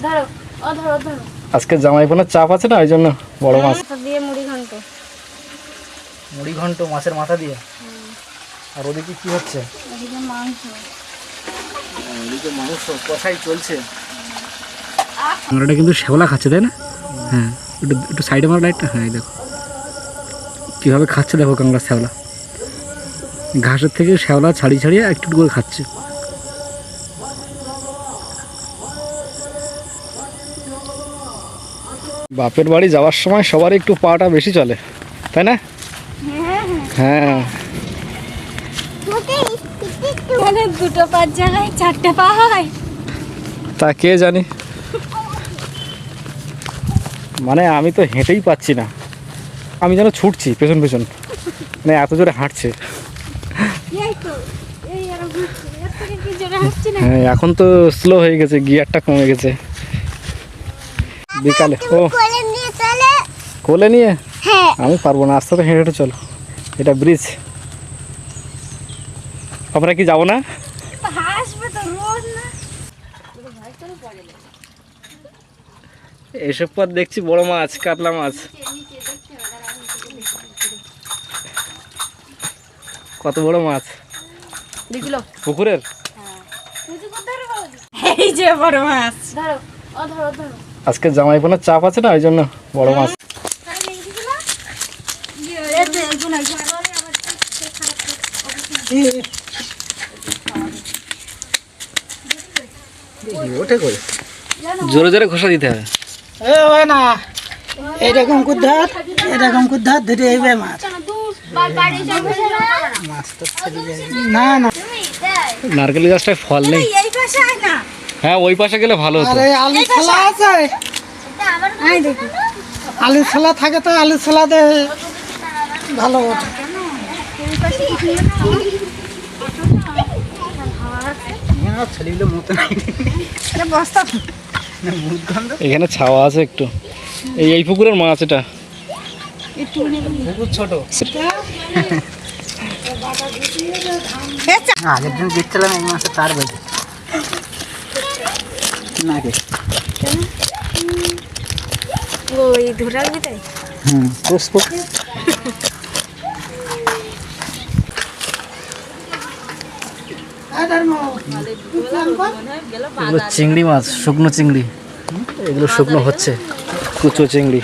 ধরো ও ধরো ধরো। আজকে জামাই বোনের চাপ আছে না, ওই জন্য বড় মাছ দিয়ে মুড়ি ঘন্ট। মুড়ি ঘন্ট মাছের মাথা দিয়ে। আর ওদিকে কি হচ্ছে? ওদিকে মাংস। ওদিকে মাংস কষাই চলছে। কাঁকড়াটা কিন্তু শ্যাওলা খাচ্ছে, তাই না? হ্যাঁ, একটু একটু সাইডে মারো লাইটটা। হ্যাঁ, দেখো কীভাবে খাচ্ছে, দেখো কাঁকড়া শ্যাওলা ঘাসের থেকে শ্যাওলা ছাড়িয়ে ছাড়িয়ে একটু একটু করে খাচ্ছে। বাপের বাড়ি যাওয়ার সময় সবার একটু পাটা বেশি চলে, তাই না? হ্যাঁ, মানে দুটো পার জায়গায় চারটে পা হয়, তা কে জানি। মানে আমি তো হেঁটেই পাচ্ছি না, আমি যেন ছুটছি পেছন পেছন, মানে এত জোরে হাঁটছে। হ্যাঁ, এখন তো স্লো হয়ে গেছে, গিয়ারটা কমে গেছে। বিকালে ও কোলে নিয়ে আমি পারবো না, আস্তে আস্তে হেঁটে হেঁটে চলো, এটা ব্রিজ। আমরা কি যাবো না? এসব পর দেখছি বড় মাছ, কাতলা মাছ। কত বড় মাছ পুকুরের। এই যে বড় মাছ। ধরো ও ধরো ধরো। আজকে জামাই বোনের চাপ আছে না, ওই জন্য বড় মাছ। জোরে জোরে ঘষা দিতে হবে। না এরকম কুদ্ধার ধরে এইবে মাছ। না না, নারকেল গাছটায় ফল নেই। হ্যাঁ, ওই পাশে গেলে ভালো হতো। আরে আলু ছোলা আছে, আলু ছোলা থাকে তো আলু ছোলা দে ভালো ওঠে। এখানে ছাওয়া আছে একটু। এই পুকুরের মাছ এটা, পুকুর ছোট। আগের দিন দেখছিলাম এই মাসে তার বেঁধে না রে। ওই ধরার ভিতরে পুষ্প। এগুলো চিংড়ি মাছ, শুকনো চিংড়ি। এগুলো শুকনো হচ্ছে, কুচো চিংড়ি।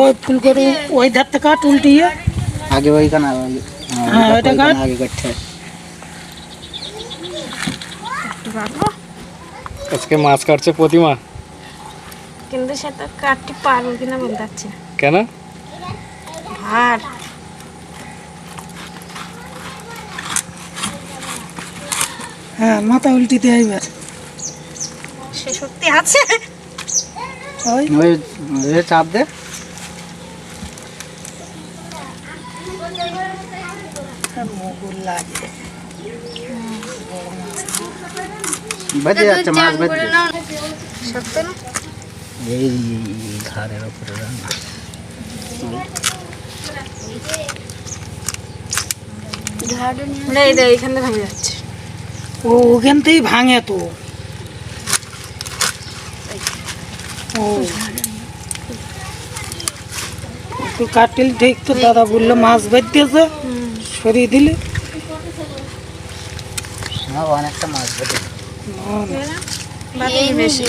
ওই ফুল করে ওই ধার থেকে কাট উল্টিয়ে আগে ওইখানে ওইটা কাট। আগে কাটছে। আজকে মাছ কাটছে প্রতিমা, কিন্তু সেটা কাটতে পারবো কিনা বলতে পারছি না। কেন? ভার হ্যাঁ, মাথা উল্টিতে আইবার সে শক্তি আছে। ওই চাপ দে। মুগুর লাগে বেঁধে যাচ্ছে মাছ, বেঁধে সত্যি না? এই ধারের উপরে রান্না। এই দে এখানে ভাঙে যাচ্ছে। ও ওখান থেকেই ভাঙে তো। ও একটু কাটিল ঠিক তো, দাদা বললো মাছ বেঁধেছে, সরিয়ে দিলে অনেকটা মাছ বেঁধে। বেশি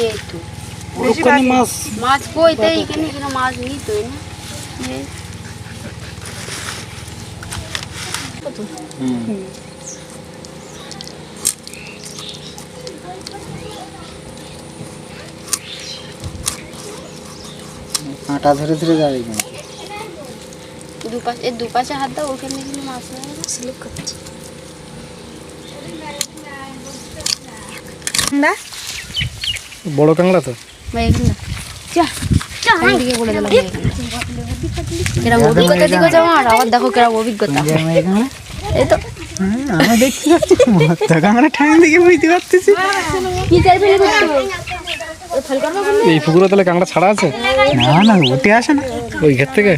ওখানে মাছ মাছ কইতে এখানে কোনো মাছ নেই তো না। কাঁটা ধরে ধরে যাবে কিন্তু। দুপাশে হাত দাও, ওখানে কিন্তু মাছ স্লিপ করছে। বড় কাঁকড়া তো। অভিজ্ঞতা দিকে যাবো, আর আবার দেখো কেরম অভিজ্ঞতা। এই তো আমি দেখতে পাচ্ছি কাঁকড়া ঠ্যাং দিকে বুঝতে পারতেছি। এই পুকুরে তাহলে কাঁকড়া ছাড়া আছে? না না, উঠে আসে না ওই ঘের থেকে।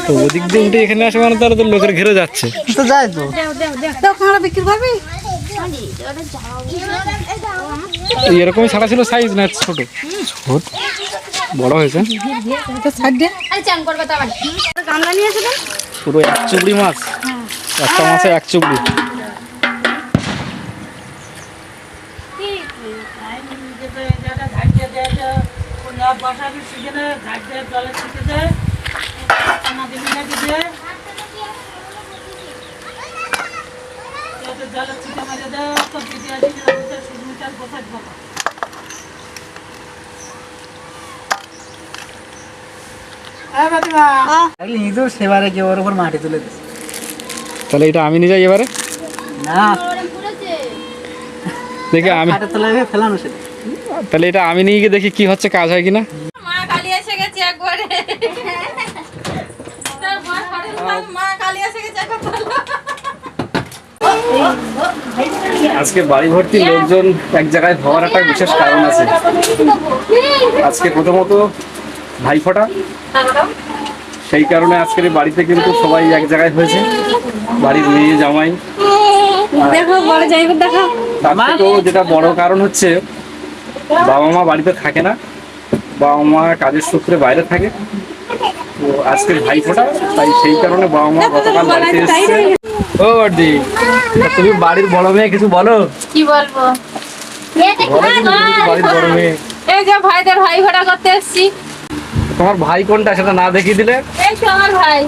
তো ওদিক দিয়ে উঠে এখানে আসে মানে তাহলে তো লোকের ঘিরে যাচ্ছে। তো যায় তো। কাঁকড়া বিক্রি করবি? এরকমই ছাড়া ছিল সাইজ না ছোট? ছোট বড় হয়েছে। আরে চান করবে তো আবার গামলা নিয়ে এসে দেন। পুরো এক চুবড়ি মাছ, একটা মাছে এক চুবড়ি। সেবারে কি ওর উপর মাটি তুলে দিচ্ছে? তাহলে এটা আমি নিয়ে যাই এবারে। না দেখি আমি ফেলানো সেটা। তাহলে এটা আমি নিয়ে গিয়ে দেখি কি হচ্ছে, কাজ হয় কিনা। মা কালী এসে গেছে একবারে। মা কালী এসে গেছে একবার। আজকে বাড়ি ভর্তি লোকজন এক জায়গায় হওয়ার একটা বিশেষ কারণ আছে। আজকে প্রথমত ভাইফোঁটা, সেই কারণে আজকের বাড়িতে কিন্তু সবাই এক জায়গায় হয়েছে, বাড়ির মেয়ে জামাই। দেখো বড় যাইবে দেখো। তার থেকেও যেটা বড় কারণ হচ্ছে বাবা মা বাড়িতে থাকে না, বাবা মা কাজের সূত্রে বাইরে থাকে। তো আজকের ভাইফোঁটা, তাই সেই কারণে বাবা মা গতকাল বাড়িতে এসেছে। ও বড়দি, তুমি বাড়ির বড় মেয়ে, কিছু বলো। কি বলবো? বলো কিন্তু তুমি তো বাড়ির বড় মেয়ে। এই যে ভাইদের ভাই ফোঁটা করতে এসেছি। তোমার ভাই কোনটা সেটা না দেখিয়ে দিলে? এই তো আমার ভাই।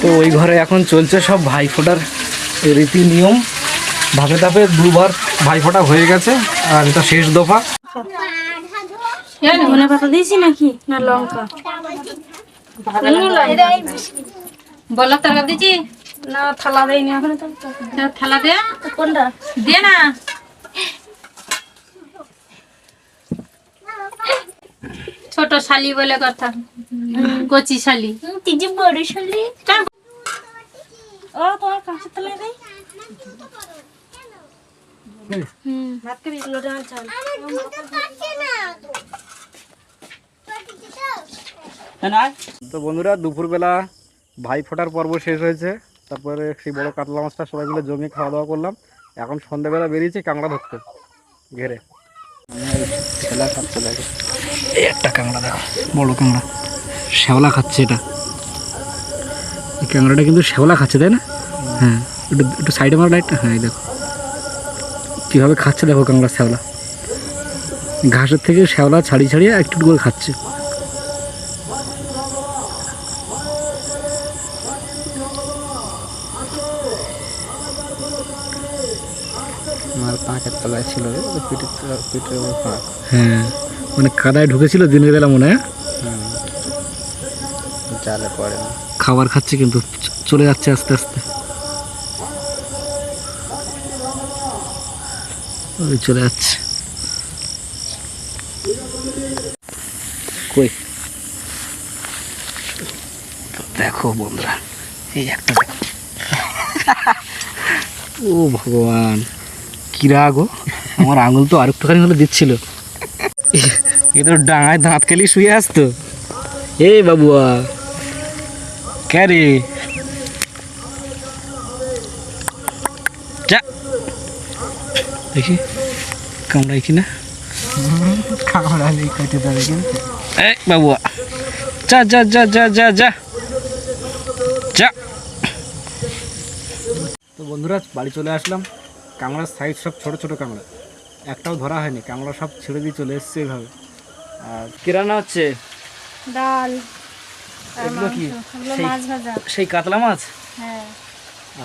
তো ওই ঘরে এখন চলছে সব ভাইফোঁটার রীতি নিয়ম। ধাপে ধাপে দুবার ভাইফোঁটা হয়ে গেছে, আর এটা শেষ দফা। ধনে পাতা দিয়েছি নাকি না লঙ্কা? বলো তরকারি দিচ্ছি না থালা দেয়নি এখন তো। থালা দে, কোনটা? দে না। ছোট শালি বলে কথা, কচি শালি। তিজি বড় শালি। ও তোমার কাছে তলায় দেই। ভাত খাবি? লোটা চাল। তো বন্ধুরা, দুপুরবেলা ভাইফোঁটার পর্ব শেষ হয়েছে। তারপরে সেই বড় কাতলা মাছটা সবাই মিলে জমিয়ে খাওয়া দাওয়া করলাম। এখন সন্ধ্যাবেলা বেরিয়েছি কাঁকড়া ধরতে ঘেরে। এই একটা কাঁকড়া দেখো, বড় কাঁকড়া, শ্যাওলা খাচ্ছে। এটা এই কাঁকড়াটা কিন্তু শ্যাওলা খাচ্ছে, তাই না? হ্যাঁ, একটু একটু সাইডে মারা লাইটটা। হ্যাঁ, এই দেখো কীভাবে খাচ্ছে, দেখো কাঁকড়া শ্যাওলা। ঘাসের থেকে শ্যাওলা ছাড়িয়ে ছাড়িয়ে একটু করে খাচ্ছে। আমার পাঁকের তলায় ছিল, পিঠের উপর পাঁক। হ্যাঁ, মানে কাদায় ঢুকেছিল দিনের বেলা মনে হয়। জালে পড়ে না। খাবার খাচ্ছে কিন্তু চলে যাচ্ছে আস্তে আস্তে। ওই চলে যাচ্ছে। কই দেখো বন্ধুরা, এই একটা দেখো। ও ভগবান, কি রাগ! আমার আঙুল তো আরেকটুখানি হলে দিচ্ছিল। এ তো ডাঙায় দাঁত খেলি শুয়ে আসতো। এ বাবুয়া, কে রে? যা দেখি কামড়াই কিনা। কামড়ালেই কেটে দেবে কিন্তু। এ বাবুয়া, যা যা যা যা যা যা যা। তো বন্ধুরা, বাড়ি চলে আসলাম। কাঁকড়ার সাইজ সব ছোট ছোট কাঁকড়া, একটাও ধরা হয়নি। কাঁকড়া সব ছেড়ে দিয়ে চলে এসছে এভাবে। আর কি রান্না হচ্ছে? ডাল আর এগুলো কি? মাছ ভাজা। সেই কাতলা মাছ? হ্যাঁ,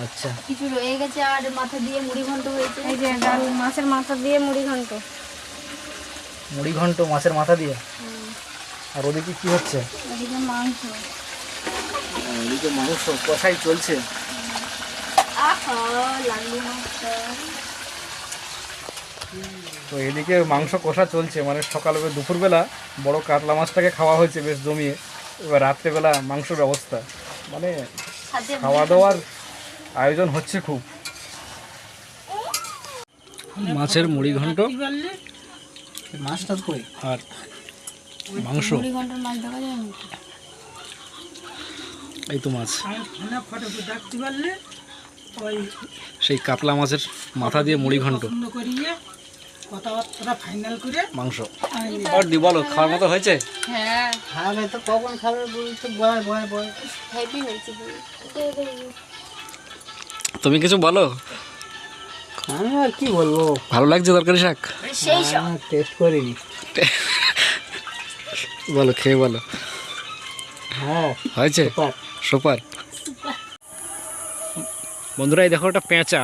আচ্ছা, কিছু রয়ে গেছে আর মাথা দিয়ে মুড়ি ঘন্ট হয়েছে। এই যে ডাল, মাছের মাথা দিয়ে মুড়ি ঘন্ট। মুড়ি ঘন্ট মাছের মাথা দিয়ে। আর ওদিকে কি হচ্ছে? এদিকে মাংস। ওদিকে মাংস কষাই চলছে। আহা, লাগলো মাছটা। তো এদিকে মাংস কষা চলছে, মানে সকালে দুপুরবেলা বড় কাতলা মাছটাকে খাওয়া হয়েছে বেশ জমিয়ে। এবার রাত্রেবেলা মাংসের ব্যবস্থা, মানে খাওয়া দাওয়ার আয়োজন হচ্ছে খুব। মাছের মুড়ি ঘন্ট মাছ টাছ কই আর মাংস, মাছ দেখা যায় না। এই তো মাছ, ফটো দেখতে পারলে ওই সেই কাতলা মাছের মাথা দিয়ে মুড়ি ঘন্ট, পছন্দ করিয়ে কথাবার্তা ফাইনাল করে মাংস। আর দি বলো খাওয়ার মতো হয়েছে? হ্যাঁ খাবে তো কখন খাবে বলতে বয় বয় বয় হেভি হয়েছে। তুমি কিছু বলো। আমি আর কি বলবো, ভালো লাগছে তরকারি শাক? সেই সব টেস্ট করিনি। বলো, খেয়ে বলো। হ্যাঁ হয়েছে সুপার। সুপার। বন্ধুরা এই দেখো একটা পেঁচা,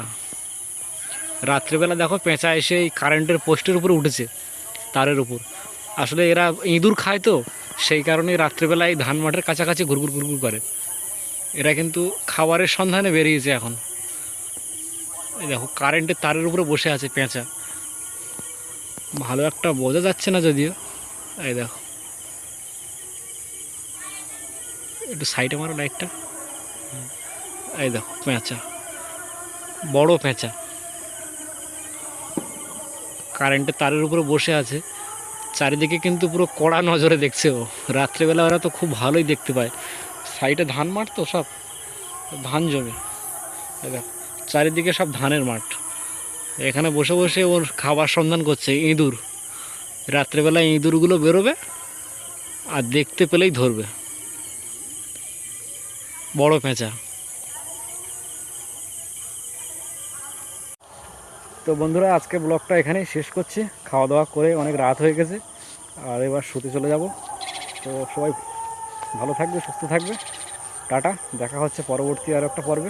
রাত্রেবেলা দেখো পেঁচা এসে এই কারেন্টের পোস্টের উপরে উঠেছে, তারের উপর। আসলে এরা ইঁদুর খায় তো, সেই কারণে রাত্রেবেলা এই ধান মাঠের কাছাকাছি ঘুরঘুর ঘুরঘুর করে। এরা কিন্তু খাবারের সন্ধানে বেরিয়েছে এখন। এই দেখো কারেন্টের তারের উপরে বসে আছে পেঁচা, ভালো একটা বোঝা যাচ্ছে না যদিও। এই দেখো একটু সাইডে মারো লাইটটা। এই দেখো পেঁচা, বড় পেঁচা কারেন্টের তারের উপরে বসে আছে। চারিদিকে কিন্তু পুরো কড়া নজরে দেখছে ও। রাত্রেবেলা ওরা তো খুব ভালোই দেখতে পায়, সাইডে ধান মাঠ তো, সব ধান জমি। এই দেখো চারিদিকে সব ধানের মাঠ, এখানে বসে বসে ওর খাবার সন্ধান করছে ইঁদুর। রাত্রেবেলা ইঁদুরগুলো বেরোবে আর দেখতে পেলেই ধরবে। বড় পেঁচা। তো বন্ধুরা আজকে ব্লগটা এখানেই শেষ করছি। খাওয়া দাওয়া করে অনেক রাত হয়ে গেছে, আর এবার শুতে চলে যাব। তো সবাই ভালো থাকবে, সুস্থ থাকবে, টাটা। দেখা হচ্ছে পরবর্তী আর একটা পর্বে।